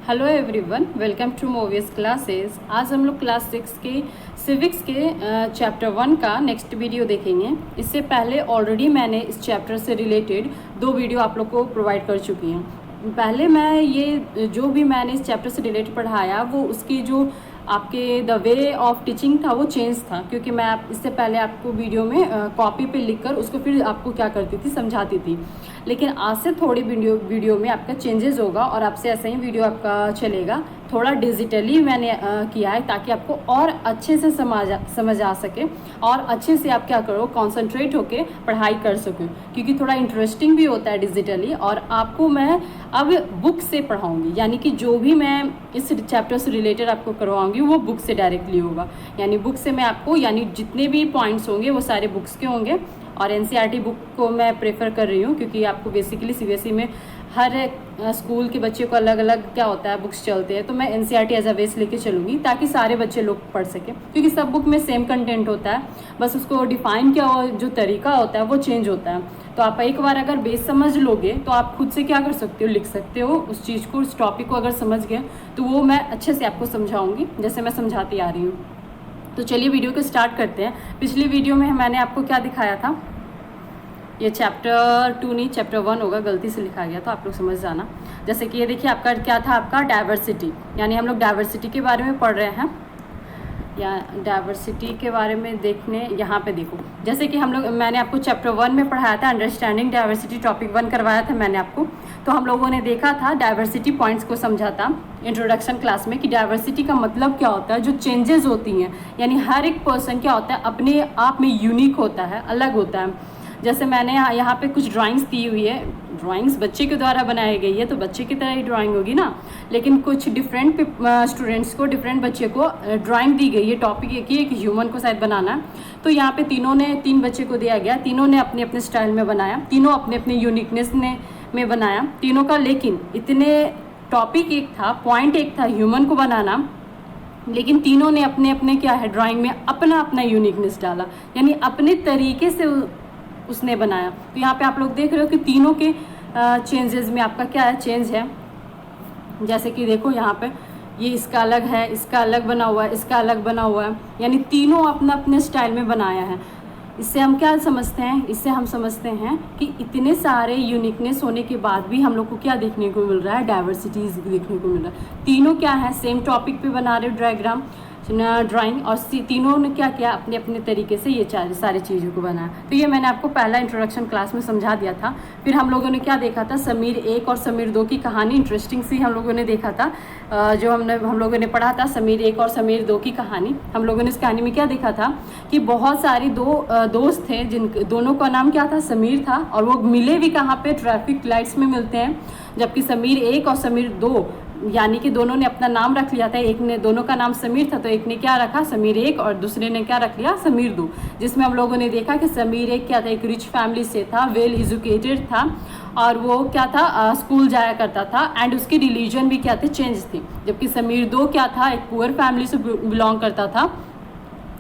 Hello everyone, welcome to Movius classes. आज हम लोग क्लास 6 के सिविक्स के चैप्टर 1 का नेक्स्ट वीडियो देखेंगे। इससे पहले ऑलरेडी मैंने इस चैप्टर से रिलेटेड 2 वीडियो आप लोग को प्रोवाइड कर चुकी हूँ। पहले मैं ये जो भी मैंने इस चैप्टर से रिलेटेड पढ़ाया वो उसकी जो आपके द वे ऑफ टीचिंग था वो चेंज था, क्योंकि मैं इससे पहले आपको वीडियो में कॉपी पे लिखकर उसको फिर आपको क्या करती थी, समझाती थी। लेकिन आज से थोड़ी वीडियो में आपका चेंजेस होगा और आपसे ऐसा ही वीडियो आपका चलेगा। थोड़ा डिजिटली मैंने किया है ताकि आपको और अच्छे से समझ आ सके और अच्छे से आप क्या करो, कंसंट्रेट होके पढ़ाई कर सको, क्योंकि थोड़ा इंटरेस्टिंग भी होता है डिजिटली। और आपको मैं अब बुक से पढ़ाऊंगी, यानी कि जो भी मैं इस चैप्टर से रिलेटेड आपको करवाऊंगी वो बुक से डायरेक्टली होगा। यानी बुक से मैं आपको, यानी जितने भी पॉइंट्स होंगे वो सारे बुक्स के होंगे। और एनसीईआरटी बुक को मैं प्रेफर कर रही हूँ, क्योंकि आपको बेसिकली सीबीएसई में हर स्कूल के बच्चे को अलग अलग क्या होता है, बुक्स चलते हैं। तो मैं एनसीईआरटी एज अ बेस लेके चलूँगी ताकि सारे बच्चे लोग पढ़ सकें, क्योंकि सब बुक में सेम कंटेंट होता है, बस उसको डिफाइन क्या जो तरीका होता है वो चेंज होता है। तो आप एक बार अगर बेस समझ लोगे तो आप खुद से क्या कर सकते हो, लिख सकते हो उस चीज़ को, उस टॉपिक को अगर समझ गए तो वो मैं अच्छे से आपको समझाऊँगी जैसे मैं समझाती आ रही हूँ। तो चलिए वीडियो को स्टार्ट करते हैं। पिछली वीडियो में मैंने आपको क्या दिखाया था, ये चैप्टर 2 नहीं चैप्टर 1 होगा, गलती से लिखा गया तो आप लोग समझ जाना। जैसे कि ये देखिए आपका क्या था, आपका डाइवर्सिटी, यानी हम लोग डाइवर्सिटी के बारे में पढ़ रहे हैं, या डाइवर्सिटी के बारे में देखने यहाँ पे देखो। जैसे कि हम लोग, मैंने आपको चैप्टर 1 में पढ़ाया था, अंडरस्टैंडिंग डाइवर्सिटी टॉपिक 1 करवाया था मैंने आपको। तो हम लोगों ने देखा था डाइवर्सिटी पॉइंट्स को समझा था इंट्रोडक्शन क्लास में कि डाइवर्सिटी का मतलब क्या होता है, जो चेंजेस होती हैं, यानी हर एक पर्सन क्या होता है अपने आप में यूनिक होता है, अलग होता है। जैसे मैंने यहाँ पे कुछ ड्राइंग्स दी हुई है, ड्राइंग्स बच्चे के द्वारा बनाई गई है तो बच्चे की तरह ही ड्राइंग होगी ना, लेकिन कुछ डिफरेंट स्टूडेंट्स को, डिफरेंट बच्चे को ड्राइंग दी गई है। टॉपिक एक ही, एक ह्यूमन को शायद बनाना है। तो यहाँ पे तीन बच्चे को दिया गया, तीनों ने अपने अपने स्टाइल में बनाया, तीनों अपने अपने यूनिकनेस में बनाया तीनों का। लेकिन इतने टॉपिक एक था, पॉइंट एक था ह्यूमन को बनाना, लेकिन तीनों ने अपने अपने क्या है ड्राइंग में अपना अपना यूनिकनेस डाला, यानी अपने तरीके से उसने बनाया। तो यहाँ पे आप लोग देख रहे हो कि तीनों के चेंजेस में आपका क्या है, चेंज है। जैसे कि देखो यहाँ पे ये इसका अलग है, इसका अलग बना हुआ है, इसका अलग बना हुआ है, यानी तीनों अपना अपने स्टाइल में बनाया है। इससे हम क्या समझते हैं, इससे हम समझते हैं कि इतने सारे यूनिकनेस होने के बाद भी हम लोग को क्या देखने को मिल रहा है, डाइवर्सिटीज देखने को मिल रहा है। तीनों क्या है, सेम टॉपिक पे बना रहे डायग्राम ड्राइंग, और तीनों ने क्या किया, अपने अपने तरीके से ये सारी चीज़ों को बनाया। तो ये मैंने आपको पहला इंट्रोडक्शन क्लास में समझा दिया था। फिर हम लोगों ने क्या देखा था, समीर 1 और समीर 2 की कहानी इंटरेस्टिंग सी हम लोगों ने देखा था। जो हम लोगों ने पढ़ा था समीर 1 और समीर 2 की कहानी। हम लोगों ने इस कहानी में क्या देखा था कि बहुत सारी दोस्त थे, जिन दोनों का नाम क्या था, समीर था, और वो मिले भी कहाँ पे, ट्रैफिक लाइट्स में मिलते हैं। जबकि समीर 1 और समीर 2 यानी कि दोनों ने अपना नाम रख लिया था, एक ने, दोनों का नाम समीर था तो एक ने क्या रखा, समीर 1, और दूसरे ने क्या रख लिया, समीर 2। जिसमें हम लोगों ने देखा कि समीर 1 क्या था, एक रिच फैमिली से था, वेल एजुकेटेड था, और वो क्या था, स्कूल जाया करता था, एंड उसकी रिलीजन भी क्या थे, चेंज थी। जबकि समीर 2 क्या था, एक पुअर फैमिली से बिलोंग करता था,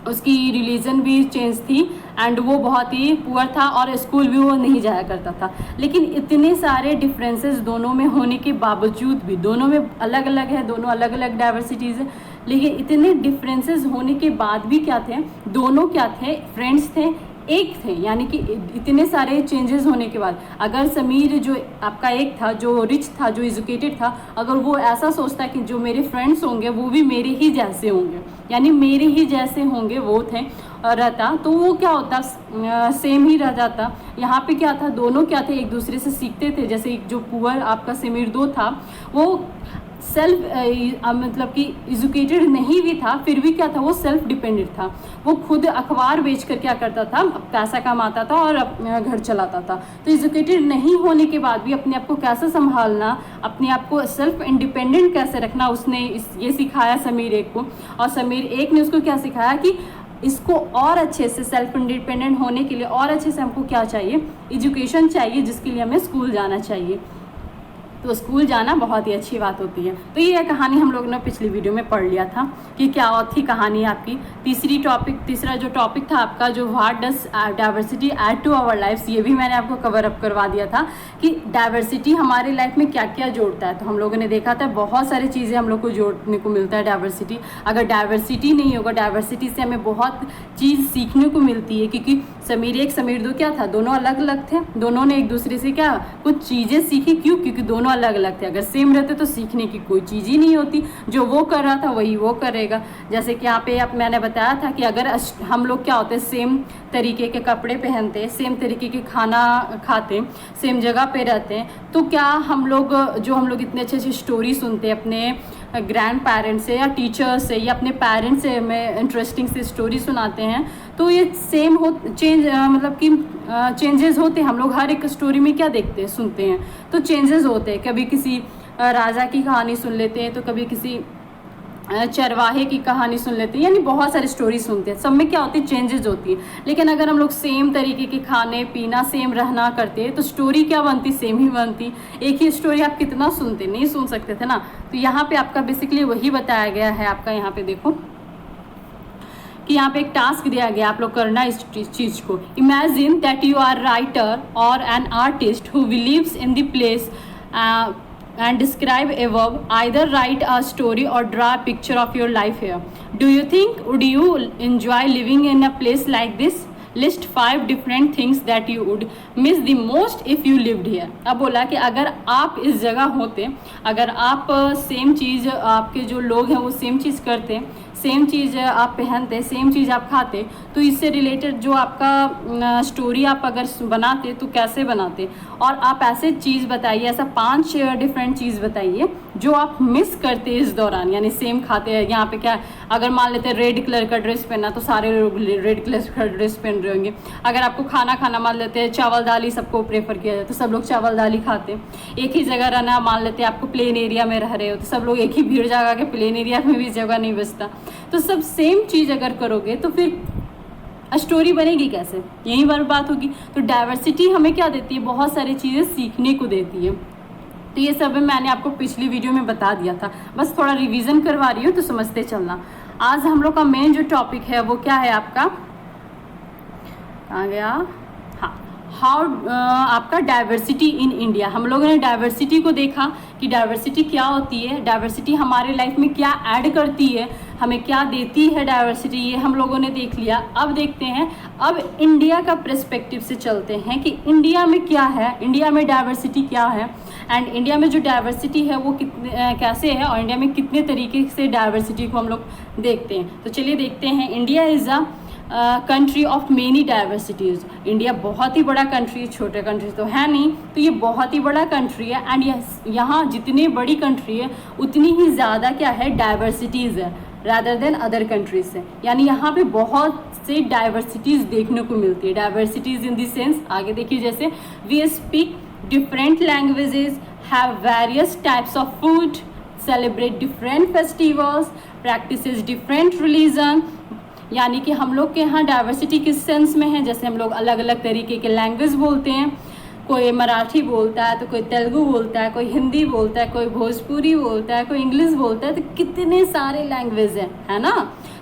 उसकी रिलीजन भी चेंज थी, एंड वो बहुत ही पुअर था और स्कूल भी वो नहीं जाया करता था। लेकिन इतने सारे डिफरेंसेस दोनों में होने के बावजूद भी, दोनों में अलग अलग है, दोनों अलग अलग डाइवर्सिटीज़ है, लेकिन इतने डिफरेंसेस होने के बाद भी क्या थे, दोनों क्या थे, फ्रेंड्स थे, एक थे। यानी कि इतने सारे चेंजेस होने के बाद अगर समीर जो आपका एक था, जो रिच था, जो एजुकेटेड था, अगर वो ऐसा सोचता कि जो मेरे फ्रेंड्स होंगे वो भी मेरे ही जैसे होंगे, यानी मेरे ही जैसे होंगे, वो थे रहता, तो वो क्या होता, सेम ही रह जाता। यहाँ पे क्या था, दोनों क्या थे, एक दूसरे से सीखते थे। जैसे जो पुअर आपका समीर 2 था, वो सेल्फ मतलब कि एजुकेटेड नहीं भी था, फिर भी क्या था, वो सेल्फ डिपेंडेंट था। वो खुद अखबार बेचकर क्या करता था, पैसा कमाता था और अपना घर चलाता था। तो एजुकेटेड नहीं होने के बाद भी अपने आप को कैसे संभालना, अपने आप को सेल्फ इंडिपेंडेंट कैसे रखना, उसने ये सिखाया समीर 1 को। और समीर 1 ने उसको क्या सिखाया कि इसको और अच्छे से सेल्फ इंडिपेंडेंट होने के लिए और अच्छे से हमको क्या चाहिए, एजुकेशन चाहिए, जिसके लिए हमें स्कूल जाना चाहिए। तो स्कूल जाना बहुत ही अच्छी बात होती है। तो ये कहानी हम लोग ने पिछली वीडियो में पढ़ लिया था कि क्या थी कहानी आपकी। तीसरा जो टॉपिक था आपका, जो what does diversity add to our lives, ये भी मैंने आपको कवर अप करवा दिया था कि डाइवर्सिटी हमारे लाइफ में क्या क्या जोड़ता है। तो हम लोगों ने देखा था बहुत सारी चीज़ें हम लोग को जोड़ने को मिलता है डाइवर्सिटी। अगर डाइवर्सिटी नहीं होगा, डाइवर्सिटी से हमें बहुत चीज़ सीखने को मिलती है, क्योंकि समीर एक समीर दो क्या था, दोनों अलग अलग थे, दोनों ने एक दूसरे से क्या कुछ चीज़ें सीखी। क्यों? क्योंकि दोनों अलग अलग थे। अगर सेम रहते तो सीखने की कोई चीज़ ही नहीं होती, जो वो कर रहा था वही वो करेगा। जैसे कि यहाँ पे मैंने बताया था कि अगर हम लोग क्या होते हैं, सेम तरीके के कपड़े पहनते हैं, सेम तरीके के खाना खाते हैं, सेम जगह पे रहते हैं, तो क्या हम लोग इतने अच्छे अच्छे स्टोरी सुनते हैं अपने ग्रैंड पेरेंट्स से या टीचर्स से या अपने पेरेंट्स से हमें इंटरेस्टिंग से स्टोरी सुनाते हैं, तो ये सेम हो चेंजेस होते हैं। हम लोग हर एक स्टोरी में क्या देखते हैं, सुनते हैं, तो चेंजेस होते हैं। कभी किसी राजा की कहानी सुन लेते हैं, तो कभी किसी चरवाहे की कहानी सुन लेते हैं, यानी बहुत सारी स्टोरी सुनते हैं। सब में क्या होती है, चेंजेस होती है। लेकिन अगर हम लोग सेम तरीके के खाने पीना सेम रहना करते हैं, तो स्टोरी क्या बनती, सेम ही बनती। एक ही स्टोरी आप कितना सुनते, नहीं सुन सकते थे ना। तो यहाँ पे आपका बेसिकली वही बताया गया है। आपका यहाँ पे देखो कि यहाँ पे एक टास्क दिया गया, आप लोग करना इस चीज़ को। Imagine that you are writer और an artist who believes in the place and describe above. Either write a story or draw a picture of your life here. Do you think would you enjoy living in a place like this? List 5 different things that you would miss the most if you lived here. अब बोला कि अगर आप इस जगह होते, अगर आप सेम चीज़, आपके जो लोग हैं वो सेम चीज़ करते, सेम चीज़ आप पहनते, सेम चीज़ आप खाते, तो इससे रिलेटेड जो आपका स्टोरी आप अगर बनाते तो कैसे बनाते। और आप ऐसे चीज़ बताइए, ऐसा 5 डिफरेंट चीज़ बताइए जो आप मिस करते इस दौरान, यानी सेम खाते हैं। यहाँ पे क्या, अगर मान लेते हैं रेड कलर का ड्रेस पहनना, तो सारे लोग रेड कलर का ड्रेस पहन रहे होंगे। अगर आपको खाना मान लेते हैं चावल दाल ही सबको प्रेफर किया जाए, तो सब लोग चावल दाल ही खाते। एक ही जगह रहना, मान लेते हैं आपको प्लेन एरिया में रह रहे हो, तो सब लोग एक ही भीड़ जगह के प्लेन एरिया में भी जगह नहीं बचता। तो सब सेम चीज़ अगर करोगे तो फिर स्टोरी बनेगी कैसे, यही बात होगी। तो डाइवर्सिटी हमें क्या देती है, बहुत सारी चीज़ें सीखने को देती है। तो ये सब मैंने आपको पिछली वीडियो में बता दिया था, बस थोड़ा रिवीजन करवा रही हूँ तो समझते चलना। आज हम लोग का मेन जो टॉपिक है वो क्या है आपका, कहाँ गया, हाँ, हाउ आपका डाइवर्सिटी इन इंडिया। हम लोगों ने डाइवर्सिटी को देखा कि डाइवर्सिटी क्या होती है, डाइवर्सिटी हमारे लाइफ में क्या ऐड करती है, हमें क्या देती है डाइवर्सिटी, ये हम लोगों ने देख लिया। अब देखते हैं, अब इंडिया का पर्सपेक्टिव से चलते हैं कि इंडिया में क्या है, इंडिया में डाइवर्सिटी क्या है, एंड इंडिया में जो डाइवर्सिटी है वो कैसे है, और इंडिया में कितने तरीके से डाइवर्सिटी को हम लोग देखते हैं। तो चलिए देखते हैं। India is a country of many diversities. India बहुत ही बड़ा कंट्री है, छोटे कंट्री तो है नहीं, तो ये बहुत ही बड़ा कंट्री है। एंड यहाँ जितनी बड़ी कंट्री है उतनी ही ज़्यादा क्या है, डाइवर्सिटीज़ है रादर देन अदर कंट्रीज से। यानी यहाँ पे बहुत से डाइवर्सिटीज़ देखने को मिलती है। डाइवर्सिटीज़ इन द सेंस, आगे देखिए, जैसे we speak different languages, have various types of food, celebrate different festivals, practices different religion. यानी कि हम लोग के यहाँ डाइवर्सिटी किस सेंस में है, जैसे हम लोग अलग अलग तरीके के लैंग्वेज बोलते हैं, कोई मराठी बोलता है तो कोई तेलुगु बोलता है, कोई हिंदी बोलता है, कोई भोजपुरी बोलता है, कोई इंग्लिश बोलता है, तो कितने सारे लैंग्वेज हैं, है ना।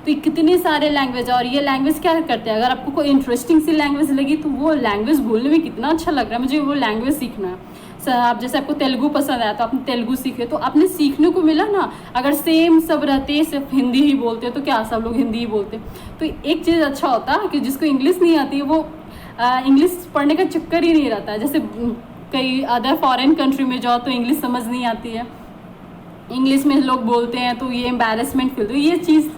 तो कितने सारे लैंग्वेज, और ये लैंग्वेज क्या करते हैं, अगर आपको कोई इंटरेस्टिंग सी लैंग्वेज लगी तो वो लैंग्वेज बोलने में कितना अच्छा लग रहा है, मुझे वो लैंग्वेज सीखना है। आप जैसे आपको तेलुगु पसंद आया तो आपने तेलुगु सीखे, तो आपने सीखने को मिला ना। अगर सेम सब रहते सिर्फ हिंदी ही बोलते तो क्या सब लोग हिंदी ही बोलते। तो एक चीज़ अच्छा होता कि जिसको इंग्लिश नहीं आती है वो इंग्लिश पढ़ने का चक्कर ही नहीं रहता है। जैसे कई अदर फॉरेन कंट्री में जाओ तो इंग्लिश समझ नहीं आती है, इंग्लिश में लोग बोलते हैं तो ये एम्बैरेसमेंट फील, तो ये चीज़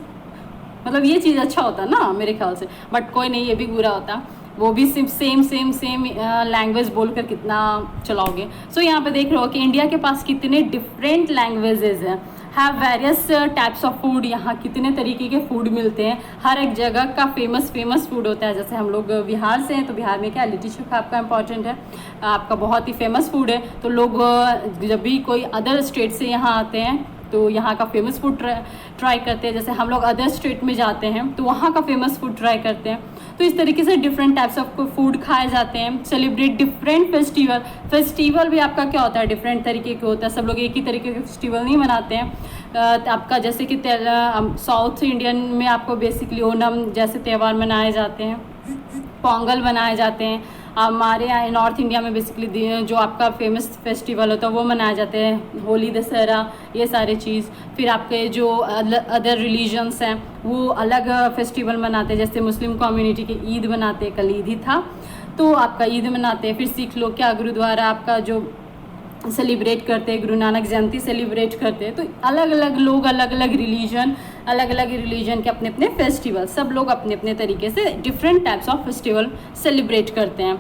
मतलब ये चीज़ अच्छा होता ना मेरे ख्याल से। बट कोई नहीं, ये भी बुरा होता, वो भी सिर्फ सेम लैंग्वेज बोलकर कितना चलाओगे। सो यहाँ पे देख रहे हो कि इंडिया के पास कितने डिफरेंट लैंग्वेजेस हैं, have various types of food, यहाँ कितने तरीके के फूड मिलते हैं। हर एक जगह का फेमस फूड होता है। जैसे हम लोग बिहार से हैं तो बिहार में क्या लिट्टी चोखा आपका इम्पॉर्टेंट है, आपका बहुत ही फेमस फूड है। तो लोग जब भी कोई अदर स्टेट से यहाँ आते हैं तो यहाँ का फेमस फूड ट्राई करते हैं। जैसे हम लोग अदर स्टेट में जाते हैं तो वहाँ का फेमस फूड ट्राई करते हैं। तो इस तरीके से डिफरेंट टाइप्स ऑफ फूड खाए जाते हैं। सेलिब्रेट डिफरेंट फेस्टिवल भी आपका क्या होता है, डिफरेंट तरीके के होता है। सब लोग एक ही तरीके के फेस्टिवल नहीं मनाते हैं। आपका जैसे कि साउथ इंडियन में आपको बेसिकली ओणम जैसे त्यौहार मनाए जाते हैं, पोंगल मनाए जाते हैं। हमारे यहाँ नॉर्थ इंडिया में बेसिकली जो आपका फेमस फेस्टिवल होता है वो मनाए जाते हैं, होली, दशहरा, ये सारे चीज़। फिर आपके जो अदर रिलीजन्स हैं वो अलग फेस्टिवल मनाते हैं। जैसे मुस्लिम कम्युनिटी के ईद मनाते हैं, कल ईद ही था तो आपका ईद मनाते हैं। फिर सिख लोग क्या गुरुद्वारा आपका जो सेलिब्रेट करते हैं, गुरु नानक जयंती सेलिब्रेट करते हैं। तो अलग अलग लोग, अलग अलग रिलीजन के अपने अपने फेस्टिवल, सब लोग अपने अपने तरीके से different types of festival celebrate करते हैं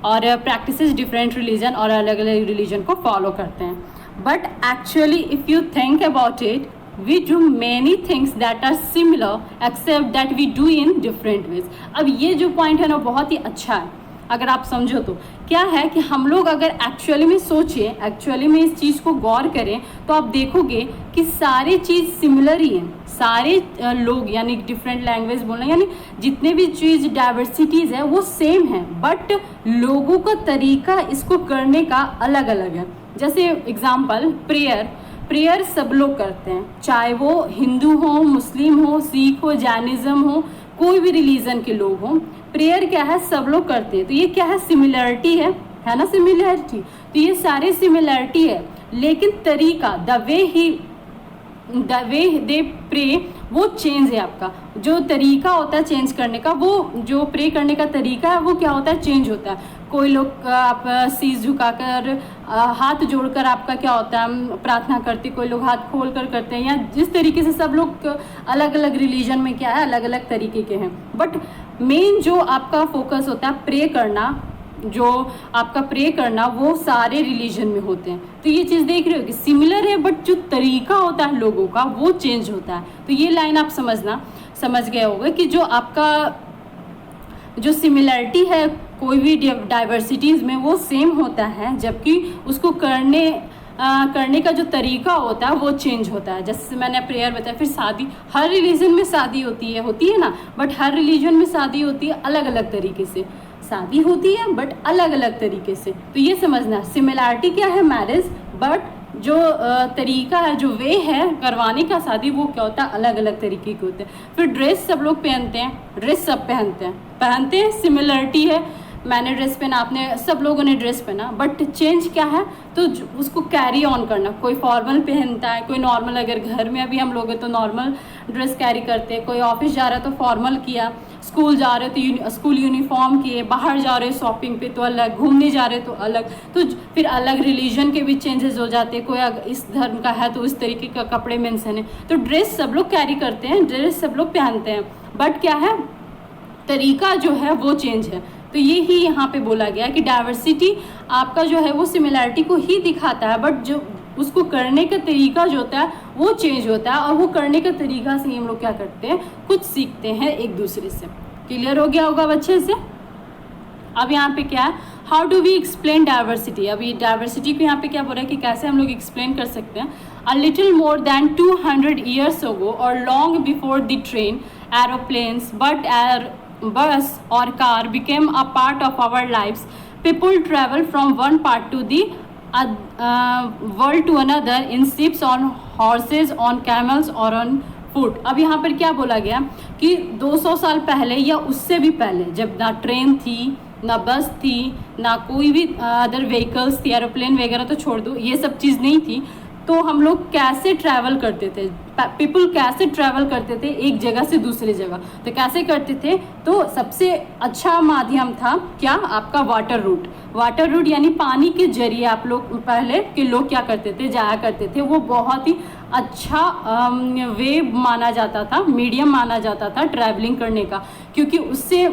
और प्रैक्टिसेस डिफरेंट रिलीजन और अलग अलग रिलीजन को फॉलो करते हैं। But actually if you think about it, we do many things that are similar except that we do in different ways। अब ये जो पॉइंट है ना बहुत ही अच्छा है अगर आप समझो तो। क्या है कि हम लोग अगर एक्चुअली में सोचें, एक्चुअली में इस चीज़ को गौर करें तो आप देखोगे कि सारी चीज़ सिमिलर ही हैं। सारे लोग यानी डिफरेंट लैंग्वेज बोलना यानी जितने भी चीज़ डाइवर्सिटीज़ है वो सेम है, बट लोगों का तरीका इसको करने का अलग अलग है। जैसे एग्जाम्पल प्रेयर सब लोग करते हैं, चाहे वो हिंदू हो, मुस्लिम हो, सिख हो, जैनिज़्म हो, कोई भी रिलीजन के लोग हों। प्रेयर क्या है, सब लोग करते हैं। तो ये क्या है, सिमिलरिटी है ना, सिमिलरिटी। तो ये सारे सिमिलरिटी है, लेकिन तरीका द वे दे प्रे वो चेंज है। आपका जो तरीका होता है चेंज करने का, वो जो प्रे करने का तरीका है वो क्या होता है, चेंज होता है। कोई लोग आप शीश झुकाकर हाथ जोड़कर आपका क्या होता है प्रार्थना करते, कोई लोग हाथ खोल कर करते हैं, या जिस तरीके से सब लोग अलग अलग रिलीजन में क्या है अलग अलग तरीके के हैं। बट मेन जो आपका फोकस होता है प्रे करना, जो आपका प्रे करना वो सारे रिलीजन में होते हैं। तो ये चीज़ देख रहे हो कि सिमिलर है, बट जो तरीका होता है लोगों का वो चेंज होता है। तो ये लाइन आप समझ गए होंगे कि जो आपका जो सिमिलरिटी है कोई भी डाइवर्सिटीज़ में वो सेम होता है, जबकि उसको करने का जो तरीका होता है वो चेंज होता है। जैसे मैंने प्रेयर बताया, फिर शादी, हर रिलीजन में शादी होती है ना, बट हर रिलीजन में शादी होती है अलग अलग तरीके से। शादी होती है बट अलग अलग तरीके से। तो ये समझना सिमिलरिटी क्या है, मैरिज, बट जो तरीका है, जो वे है करवाने का शादी, वो क्या होता है अलग अलग तरीके के होते हैं। फिर ड्रेस सब लोग पहनते हैं, ड्रेस सब पहनते हैं, सिमिलरिटी है। मैंने ड्रेस पहना, आपने सब लोगों ने ड्रेस पहना, बट चेंज क्या है, तो उसको कैरी ऑन करना। कोई फॉर्मल पहनता है, कोई नॉर्मल, अगर घर में अभी हम लोग हैं तो नॉर्मल ड्रेस कैरी करते हैं, कोई ऑफिस जा रहा है तो फॉर्मल किया, स्कूल जा रहे तो स्कूल यूनिफॉर्म किए, बाहर जा रहे शॉपिंग पे तो अलग, घूमने जा रहे तो अलग। तो फिर अलग रिलीजन के भी चेंजेस हो जाते हैं, कोई इस धर्म का है तो इस तरीके का कपड़े मेंशन है। तो ड्रेस सब लोग कैरी करते हैं, ड्रेस सब लोग पहनते हैं, बट क्या है तरीका जो है वो चेंज है। तो ये ही यहाँ पे बोला गया है कि डाइवर्सिटी आपका जो है वो सिमिलरिटी को ही दिखाता है, बट जो उसको करने का तरीका जो होता है वो चेंज होता है, और वो करने का तरीका से हम लोग क्या करते हैं, कुछ सीखते हैं एक दूसरे से। क्लियर हो गया होगा बच्चे से। अब यहाँ पे क्या है, how do we explain diversity. अभी डाइवर्सिटी को यहाँ पे क्या बोल रहा है कि कैसे हम लोग एक्सप्लेन कर सकते हैं। A little more than 200 years ago और long before the train, aeroplanes, bus or car became a part of our lives. People travel from one part to the world to another in ships, on horses, on camels or on foot. अब यहाँ पर क्या बोला गया कि 200 साल पहले या उससे भी पहले, जब ना ट्रेन थी, ना बस थी, ना कोई भी अदर व्हीकल्स थी, एरोप्लेन वगैरह तो छोड़ दो, ये सब चीज़ नहीं थी, तो हम लोग कैसे ट्रैवल करते थे, पीपल कैसे ट्रैवल करते थे एक जगह से दूसरी जगह। तो कैसे करते थे, तो सबसे अच्छा माध्यम था क्या, आपका वाटर रूट यानी पानी के जरिए आप लोग पहले के लोग क्या करते थे, जाया करते थे। वो बहुत ही अच्छा वे माना जाता था, मीडियम माना जाता था ट्रैवलिंग करने का, क्योंकि उससे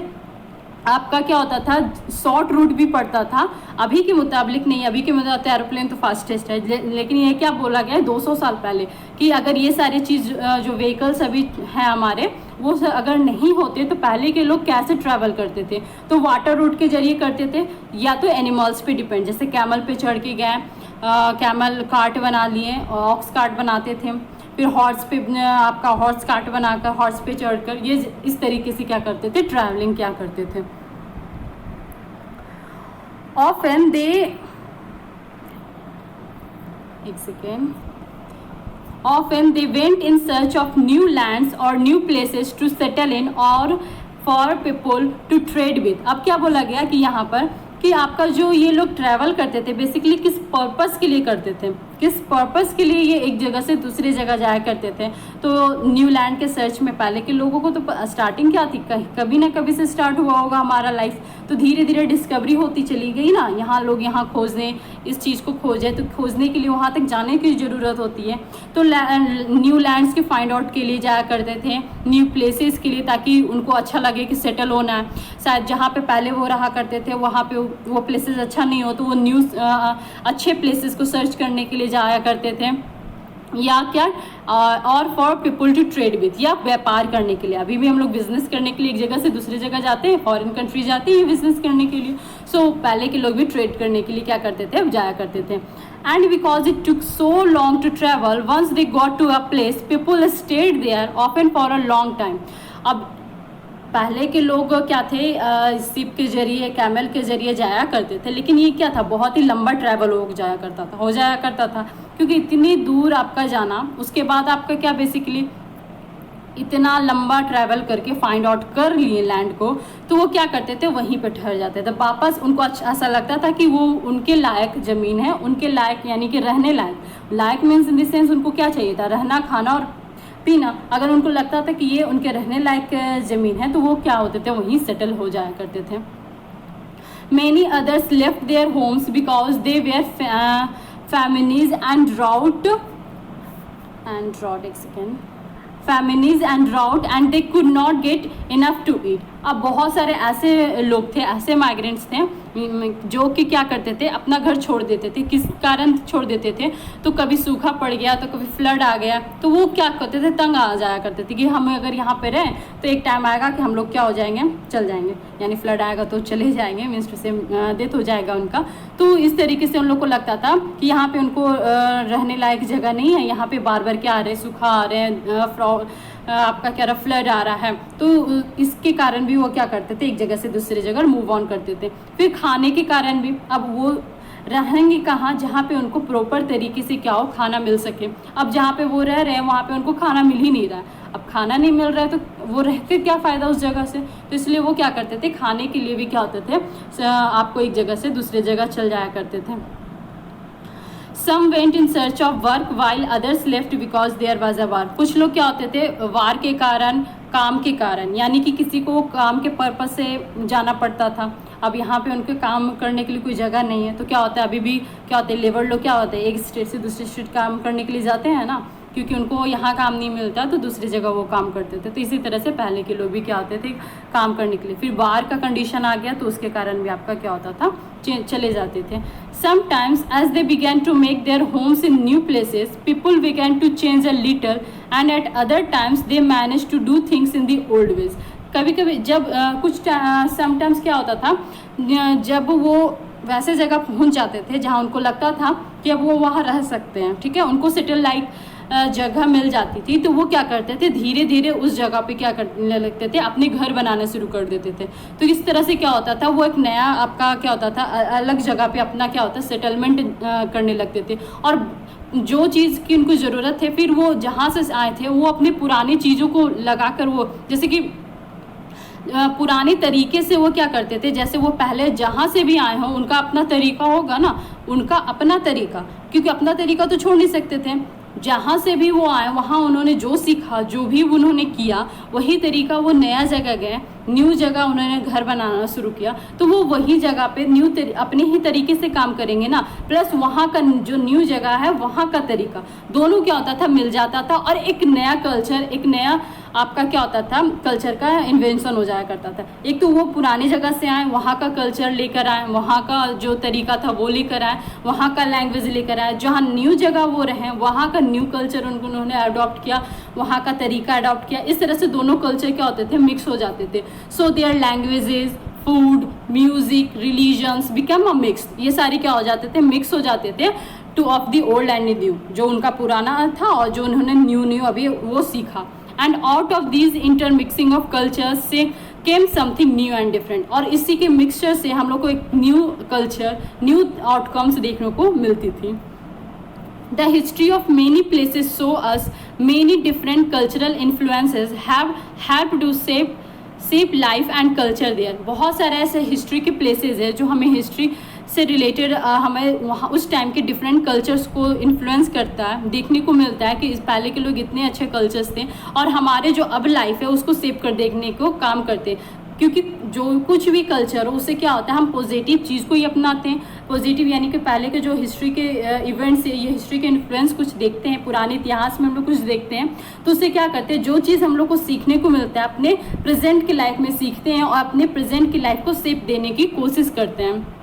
आपका क्या होता था, शॉर्ट रूट भी पड़ता था। अभी के मुताबिक नहीं, अभी के मुताबिक एरोप्लेन तो फास्टेस्ट है, लेकिन ये क्या बोला गया है 200 साल पहले कि अगर ये सारी चीज़ जो व्हीकल्स अभी हैं हमारे, वो अगर नहीं होते तो पहले के लोग कैसे ट्रैवल करते थे? तो वाटर रूट के जरिए करते थे, या तो एनिमल्स पे डिपेंड, जैसे कैमल पे चढ़ के गए, कैमल कार्ट बना लिए, ऑक्स कार्ट बनाते थे, फिर हॉर्स पे आपका हॉर्स कार्ट बनाकर हॉर्स पे चढ़कर ये इस तरीके से क्या करते थे, ट्रैवलिंग क्या करते थे। ऑफन दे, एक second, often they went in search of new lands or new places to settle in or for people to trade with। अब क्या बोला गया कि यहाँ पर कि आपका जो ये लोग ट्रैवल करते थे बेसिकली किस पर्पस के लिए करते थे, किस पर्पस के लिए ये एक जगह से दूसरी जगह जाया करते थे। तो न्यू लैंड के सर्च में पहले के लोगों को तो स्टार्टिंग क्या थी, कभी ना कभी से स्टार्ट हुआ होगा हमारा लाइफ, तो धीरे धीरे डिस्कवरी होती चली गई ना, यहाँ लोग यहाँ खोजें, इस चीज़ को खोजें, तो खोजने के लिए वहाँ तक जाने की ज़रूरत होती है। तो न्यू लैंड्स के फाइंड आउट के लिए जाया करते थे, न्यू प्लेसेस के लिए, ताकि उनको अच्छा लगे कि सेटल होना है। शायद जहाँ पे पहले वो रहा करते थे वहाँ पे वो प्लेसेस अच्छा नहीं हो, तो वो न्यू अच्छे प्लेसेस को सर्च करने के लिए जाया करते थे, या क्या और for people to trade with, या व्यापार करने के लिए। अभी भी हम लोग बिजनेस करने के लिए एक जगह से दूसरी जगह जाते हैं, फॉरेन कंट्री जाते हैं बिजनेस करने के लिए। सो पहले के लोग भी ट्रेड करने के लिए क्या करते थे, जाया करते थे। And because it took so long to travel, once they got to a place people stayed there often for a long time. अब पहले के लोग क्या थे, शिप के जरिए, कैमल के जरिए जाया करते थे, लेकिन ये क्या था, बहुत ही लंबा ट्रैवल हो जाया करता था, क्योंकि इतनी दूर आपका जाना, उसके बाद आपका क्या बेसिकली इतना लंबा ट्रैवल करके फाइंड आउट कर लिए लैंड को, तो वो क्या करते थे, वहीं पे ठहर जाते थे वापस। उनको अच्छा ऐसा लगता था कि वो उनके लायक ज़मीन है, उनके लायक यानी कि रहने लायक मीन्स इन द सेंस उनको क्या चाहिए था, रहना, खाना और पीना। अगर उनको लगता था कि ये उनके रहने लायक ज़मीन है, तो वो क्या होते थे, वहीं सेटल हो जाया करते थे। Many others left their homes because they were famines and drought and they could not get enough to eat. अब बहुत सारे ऐसे लोग थे, ऐसे माइग्रेंट्स थे जो कि क्या करते थे, अपना घर छोड़ देते थे। किस कारण छोड़ देते थे, तो कभी सूखा पड़ गया, तो कभी फ्लड आ गया, तो वो क्या करते थे, तंग आ जाया करते थे कि हम अगर यहाँ पे रहें तो एक टाइम आएगा कि हम लोग क्या हो जाएंगे, चल जाएंगे, यानी फ्लड आएगा तो चले जाएंगे, मीन्स टू से डेथ हो जाएगा उनका। तो इस तरीके से उन लोग को लगता था कि यहाँ पे उनको रहने लायक जगह नहीं है, यहाँ पे बार बार क्या आ रहे हैं, सूखा आ रहे हैं, आपका क्या रहा, फ्लड आ रहा है। तो इसके कारण भी वो क्या करते थे, एक जगह से दूसरी जगह मूव ऑन करते थे। फिर खाने के कारण भी, अब वो रहेंगे कहाँ, जहाँ पे उनको प्रॉपर तरीके से क्या हो, खाना मिल सके। अब जहाँ पे वो रह रहे हैं वहाँ पे उनको खाना मिल ही नहीं रहा है। अब खाना नहीं मिल रहा है तो वो रह के क्या फ़ायदा उस जगह से, तो इसलिए वो क्या करते थे, खाने के लिए भी क्या होते थे, आपको एक जगह से दूसरी जगह चल जाया करते थे। Some went in search of work while others left because there was a war। कुछ लोग क्या होते थे, वार के कारण, काम के कारण, यानी कि किसी को काम के पर्पस से जाना पड़ता था। अब यहाँ पे उनके काम करने के लिए कोई जगह नहीं है, तो क्या होता है, अभी भी क्या होता है, लेबर लोग क्या होते हैं, एक स्टेट से दूसरे स्टेट काम करने के लिए जाते हैं ना, क्योंकि उनको यहाँ काम नहीं मिलता तो दूसरी जगह वो काम करते थे। तो इसी तरह से पहले के लोग भी क्या होते थे, काम करने के लिए। फिर बाहर का कंडीशन आ गया तो उसके कारण भी आपका क्या होता था, चले जाते थे। Sometimes as they began to make their homes in new places, people began to change a little, and at other times they managed to do things in the old ways। कभी कभी जब समटाइम्स क्या होता था, जब वो वैसे जगह पहुंच जाते थे जहां उनको लगता था कि अब वो वहां रह सकते हैं, ठीक है, उनको सेटल लाइक जगह मिल जाती थी, तो वो क्या करते थे, धीरे धीरे उस जगह पे क्या करने लगते थे, अपने घर बनाने शुरू कर देते थे। तो इस तरह से क्या होता था, वो एक नया आपका क्या होता था, अलग जगह पे अपना क्या होता, सेटलमेंट करने लगते थे। और जो चीज़ की उनको ज़रूरत है, फिर वो जहाँ से आए थे वो अपनी पुरानी चीज़ों को लगाकर, वो जैसे कि पुराने तरीके से वो क्या करते थे, जैसे वो पहले जहाँ से भी आए हों उनका अपना तरीका होगा ना, उनका अपना तरीका, क्योंकि अपना तरीका तो छोड़ नहीं सकते थे। जहाँ से भी वो आए वहाँ उन्होंने जो सीखा, जो भी उन्होंने किया, वही तरीका वो नया जगह गए, न्यू जगह उन्होंने घर बनाना शुरू किया, तो वो वही जगह पे अपने ही तरीके से काम करेंगे ना, प्लस वहाँ का जो न्यू जगह है वहाँ का तरीका, दोनों क्या होता था, मिल जाता था, और एक नया कल्चर, एक नया आपका क्या होता था, कल्चर का इन्वेंशन हो जाया करता था। एक तो वो पुरानी जगह से आए, वहाँ का कल्चर लेकर आए, वहाँ का जो तरीका था वो लेकर आए, वहाँ का लैंग्वेज लेकर आए, जहाँ न्यू जगह वो रहे वहाँ का न्यू कल्चर उन्होंने अडॉप्ट किया, वहाँ का तरीका अडॉप्ट किया। इस तरह से दोनों कल्चर क्या होते थे, मिक्स हो जाते थे। So their languages, food, music, religions become a mix, ये सारे क्या हो जाते थे, मिक्स हो जाते थे two of the old and new, जो उनका पुराना था और जो उन्होंने न्यू अभी वो सीखा। And out of these intermixing of cultures से केम समथिंग न्यू एंड डिफरेंट, और इसी के मिक्सचर से हम लोग को एक न्यू कल्चर, न्यू आउटकम्स देखने को मिलती थी। The history of many places show us many different cultural influences have helped to shape life and culture there। बहुत सारे ऐसे हिस्ट्री के प्लेसेस है जो हमें हिस्ट्री से रिलेटेड हमें वहाँ उस टाइम के डिफरेंट कल्चर्स को इन्फ्लुएंस करता है, देखने को मिलता है कि इस पहले के लोग इतने अच्छे कल्चर्स थे और हमारे जो अब लाइफ है उसको सेव कर देखने को काम करते हैं। क्योंकि जो कुछ भी कल्चर हो उससे क्या होता है, हम पॉजिटिव चीज़ को ही अपनाते हैं। पॉजिटिव यानी कि पहले के जो हिस्ट्री के इवेंट्स है, ये हिस्ट्री के इन्फ्लुएंस कुछ देखते हैं, पुराने इतिहास में हम लोग कुछ देखते हैं, तो उससे क्या करते हैं, जो चीज़ हम लोग को सीखने को मिलता है अपने प्रेजेंट की लाइफ में सीखते हैं और अपने प्रेजेंट की लाइफ को सेव देने की कोशिश करते हैं।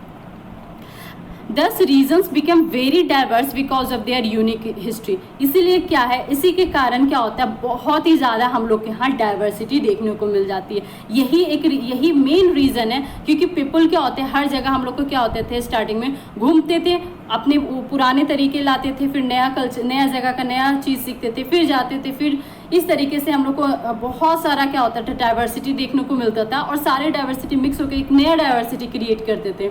Thus regions become very diverse because of their unique history। इसीलिए क्या है, इसी के कारण क्या होता है, बहुत ही ज़्यादा हम लोग के यहाँ डाइवर्सिटी देखने को मिल जाती है। यही मेन रीज़न है, क्योंकि पीपल क्या होते हैं, हर जगह हम लोग को क्या होते थे, स्टार्टिंग में घूमते थे, अपने पुराने तरीके लाते थे, फिर नया कल्चर, नया जगह का नया चीज़ सीखते थे, फिर जाते थे, फिर इस तरीके से हम लोग को बहुत सारा क्या होता था, डाइवर्सिटी देखने को मिलता था और सारे डाइवर्सिटी मिक्स होकर एक नया डाइवर्सिटी क्रिएट करते थे।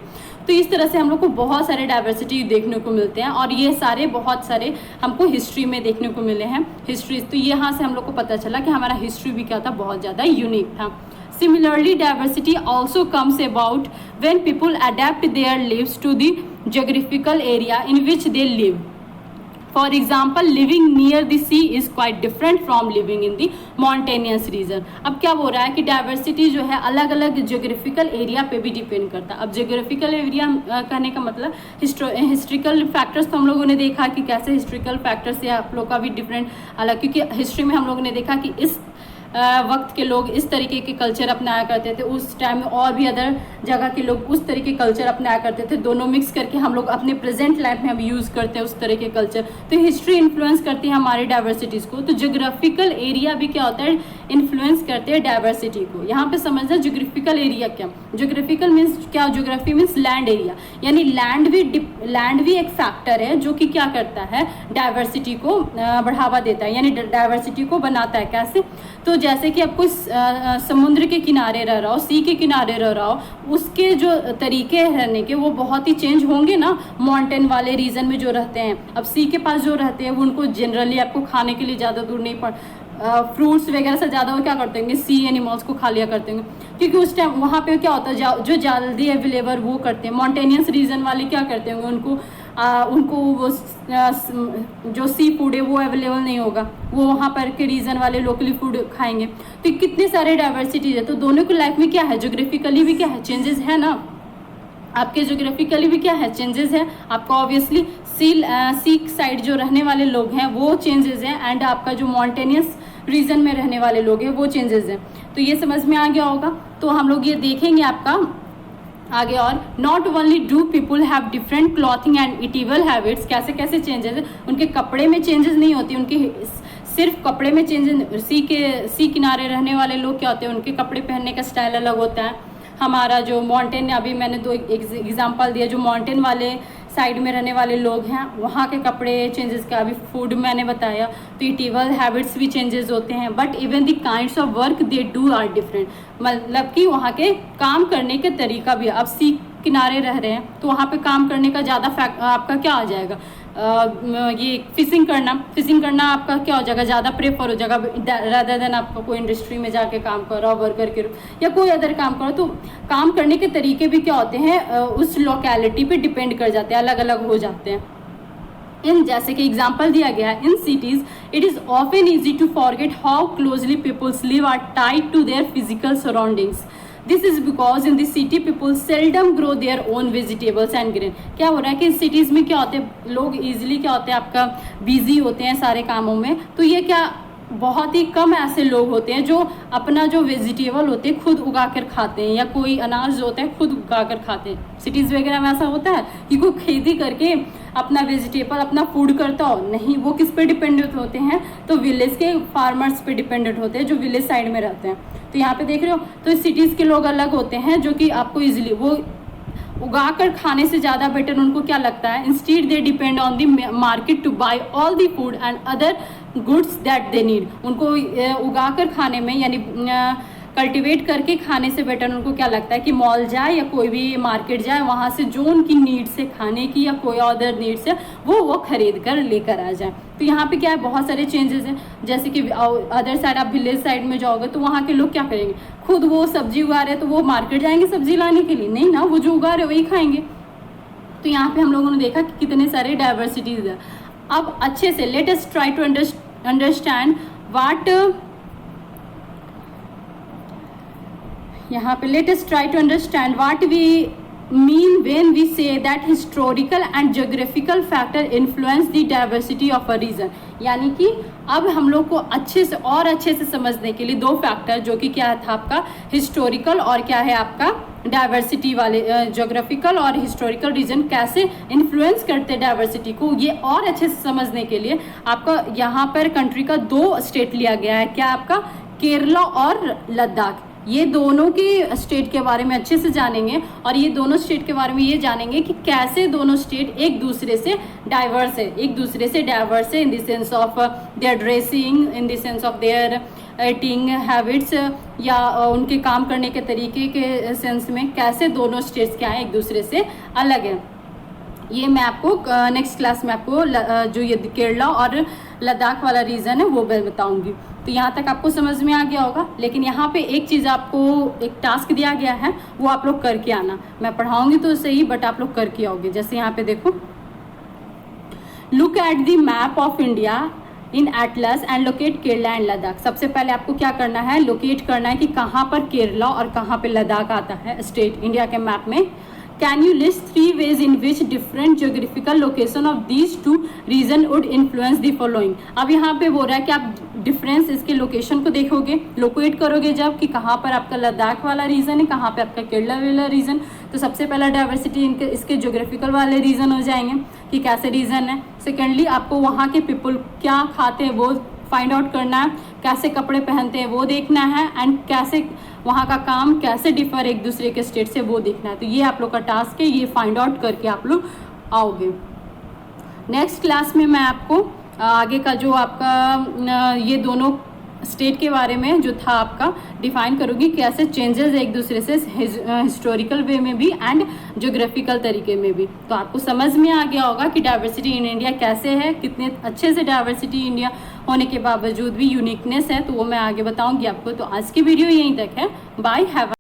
तो इस तरह से हम लोग को बहुत सारे डाइवर्सिटी देखने को मिलते हैं और ये सारे बहुत सारे हमको हिस्ट्री में देखने को मिले हैं। हिस्ट्री तो यहाँ से हम लोग को पता चला कि हमारा हिस्ट्री भी क्या था, बहुत ज़्यादा यूनिक था। Similarly, diversity also comes about when people adapt their lives to the geographical area in which they live. For example, living near the sea is quite different from living in the mountainous region। अब क्या बोल रहा है कि diversity जो है अलग अलग ज्योग्राफिकल एरिया पे भी डिपेंड करता है। अब ज्योग्राफिकल एरिया कहने का मतलब हिस्ट्रिकल फैक्टर्स, तो हम लोगों ने देखा कि कैसे हिस्ट्रिकल फैक्टर्स से आप लोग का भी डिफरेंट अलग, क्योंकि हिस्ट्री में हम लोगों ने देखा कि इस वक्त के लोग इस तरीके के कल्चर अपनाया करते थे, उस टाइम में और भी अदर जगह के लोग उस तरीके के कल्चर अपनाया करते थे। दोनों मिक्स करके हम लोग अपने प्रेजेंट लाइफ में हम यूज़ करते हैं उस तरह के कल्चर। तो हिस्ट्री इन्फ्लुएंस करती है हमारी डाइवर्सिटीज़ को, तो जोग्राफिकल एरिया भी क्या होता है, इन्फ्लुएंस करते हैं डाइवर्सिटी को। यहाँ पे समझना जोग्राफिकल एरिया क्या, जोग्राफिकल मीन्स क्या, जोग्राफी मीन्स लैंड एरिया, यानी लैंड भी एक फैक्टर है जो कि क्या करता है, डाइवर्सिटी को बढ़ावा देता है, यानी डाइवर्सिटी को बनाता है। कैसे, तो जैसे कि आपको समुद्र के किनारे रह रहा हो, सी के किनारे रह रहा हो, उसके जो तरीके रहने के वो बहुत ही चेंज होंगे ना, माउंटेन वाले रीजन में जो रहते हैं। अब सी के पास जो रहते हैं वो उनको जनरली आपको खाने के लिए ज़्यादा दूर नहीं पड़, फ्रूट्स वगैरह से ज़्यादा वो क्या करते होंगे, सी एनिमल्स को खा लिया करते होंगे, क्योंकि उस टाइम वहाँ पे क्या होता है, जो जल्दी अवेलेबल वो करते हैं। माउंटेनियस रीजन वाले क्या करते होंगे, उनको वो जो सी फूड है वो अवेलेबल नहीं होगा, वो वहाँ पर के रीजन वाले लोकली फूड खाएंगे। तो कितने सारे डाइवर्सिटीज है, तो दोनों की लाइफ में क्या है, जोग्राफिकली भी क्या है, चेंजेस है ना, आपके जोग्राफिकली भी क्या है, चेंजेस है। आपका ऑब्वियसली सी साइड जो रहने वाले लोग हैं वो चेंजेस हैं, एंड आपका जो माउंटेनियस रीजन में रहने वाले लोग हैं वो चेंजेस हैं। तो ये समझ में आ गया होगा। तो हम लोग ये देखेंगे आपका आगे, और not only do people have different clothing and edible habits, कैसे कैसे चेंजेस है, उनके कपड़े में चेंजेस नहीं होती, उनके सिर्फ कपड़े में चेंजेस, सी किनारे रहने वाले लोग क्या होते हैं, उनके कपड़े पहनने का स्टाइल अलग होता है। हमारा जो माउंटेन, अभी मैंने दो एग्जांपल दिया, जो माउंटेन वाले साइड में रहने वाले लोग हैं वहाँ के कपड़े चेंजेस का, अभी फूड मैंने बताया, तो इटिबल हैबिट्स भी चेंजेस होते हैं। But even the kinds of work they do are different, मतलब कि वहाँ के काम करने के तरीका भी। अब सी किनारे रह रहे हैं तो वहाँ पे काम करने का ज़्यादा आपका क्या आ जाएगा, ये फिशिंग करना आपका क्या हो जाएगा, ज़्यादा प्रेफर हो जाएगा रादर देन आपका कोई इंडस्ट्री में जाके काम करो, वर्कर के या कोई अदर काम करो। तो काम करने के तरीके भी क्या होते हैं, उस लोकेलिटी पे डिपेंड कर जाते हैं, अलग अलग हो जाते हैं। इन जैसे कि एग्जाम्पल दिया गया है, in cities it is often easy to forget how closely peoples live are tied to their physical surroundings. This is because in this city people seldom grow their own vegetables and grain. क्या हो रहा है कि cities में क्या होते हैं, लोग ईजिली क्या होते हैं, आपका बिजी होते हैं सारे कामों में, तो ये क्या बहुत ही कम ऐसे लोग होते हैं जो अपना जो वेजिटेबल होते हैं खुद उगा कर खाते हैं, या कोई अनाज जो होता है खुद उगा कर खाते हैं। सिटीज़ वगैरह में ऐसा होता है कि कोई खेती करके अपना वेजिटेबल अपना फूड करता हो, नहीं, वो किस पे डिपेंडेंट होते हैं, तो विलेज के फार्मर्स पे डिपेंडेंट होते हैं जो विलेज साइड में रहते हैं। तो यहाँ पे देख रहे हो, तो सिटीज़ के लोग अलग होते हैं जो कि आपको इजीली वो उगा कर खाने से ज़्यादा बेटर उनको क्या लगता है, instead they depend on the market to buy all the food and other goods that they need. उनको उगा कर खाने में यानी कल्टीवेट करके खाने से बेटर उनको क्या लगता है कि मॉल जाए या कोई भी मार्केट जाए, वहाँ से जो उनकी नीड्स है खाने की या कोई अदर नीड्स है वो खरीद कर लेकर आ जाए। तो यहाँ पे क्या है, बहुत सारे चेंजेस हैं। जैसे कि अदर साइड आप विलेज साइड में जाओगे तो वहाँ के लोग क्या करेंगे, खुद वो सब्जी उगा रहे हैं तो वो मार्केट जाएंगे सब्जी लाने के लिए, नहीं ना, वो जो उगा रहे वही खाएंगे। तो यहाँ पे हम लोगों ने देखा कि कितने सारे डाइवर्सिटीज़ है। अब अच्छे से let us try to understand what, यहाँ पे let us try to understand what we mean when we say that historical and geographical factor influence the diversity of a region. यानी कि अब हम लोग को अच्छे से समझने के लिए दो फैक्टर, जो कि क्या था आपका हिस्टोरिकल और क्या है आपका डाइवर्सिटी वाले, ज्योग्राफिकल और हिस्टोरिकल रीजन कैसे इन्फ्लुएंस करते हैं डाइवर्सिटी को, ये और अच्छे से समझने के लिए आपका यहाँ पर कंट्री का दो स्टेट लिया गया है। क्या आपका केरला और लद्दाख, ये दोनों के स्टेट के बारे में अच्छे से जानेंगे और ये दोनों स्टेट के बारे में ये जानेंगे कि कैसे दोनों स्टेट एक दूसरे से डाइवर्स है, in the sense of their dressing, in the sense of their eating habits, या उनके काम करने के तरीके के सेंस में कैसे दोनों स्टेट्स क्या हैं एक दूसरे से अलग हैं। ये मैं आपको नेक्स्ट क्लास में आपको जो ये केरला और लद्दाख वाला रीज़न है वो मैं बताऊंगी। तो यहाँ तक आपको समझ में आ गया होगा। लेकिन यहाँ पे एक चीज़ आपको एक टास्क दिया गया है, वो आप लोग करके आना। मैं पढ़ाऊंगी तो सही, बट आप लोग करके आओगे। जैसे यहाँ पे देखो, look at the map of India in Atlas and locate Kerala and Ladakh. सबसे पहले आपको क्या करना है, लोकेट करना है कि कहाँ पर केरला और कहाँ पे लद्दाख आता है स्टेट इंडिया के मैप में। Can you list 3 ways in which different geographical location of these two region would influence the following? अब यहाँ पे बोल रहा है कि आप डिफरेंस इसके लोकेशन को देखोगे, लोकेट करोगे जब कि कहाँ पर आपका लद्दाख वाला रीजन है, कहाँ पे आपका केरला वाला रीजन। तो सबसे पहला डाइवर्सिटी इसके ज्योग्राफिकल वाले रीजन हो जाएंगे कि कैसे रीजन है। सेकेंडली आपको वहाँ के पीपल क्या खाते हैं वो फाइंड आउट करना है, कैसे कपड़े पहनते हैं वो देखना है, एंड कैसे वहाँ का काम कैसे डिफर एक दूसरे के स्टेट से वो देखना है। तो ये आप लोग का टास्क है, ये फाइंड आउट करके आप लोग आओगे। नेक्स्ट क्लास में मैं आपको आगे का जो आपका ये दोनों स्टेट के बारे में जो था आपका डिफाइन करूँगी, कैसे चेंजेस एक दूसरे से हिस्टोरिकल वे में भी एंड ज्योग्राफिकल तरीके में भी। तो आपको समझ में आ गया होगा कि डाइवर्सिटी इन इंडिया कैसे है, कितने अच्छे से डाइवर्सिटी इंडिया होने के बावजूद भी यूनिकनेस है। तो वो मैं आगे बताऊंगी आपको। तो आज की वीडियो यहीं तक है। Bye, have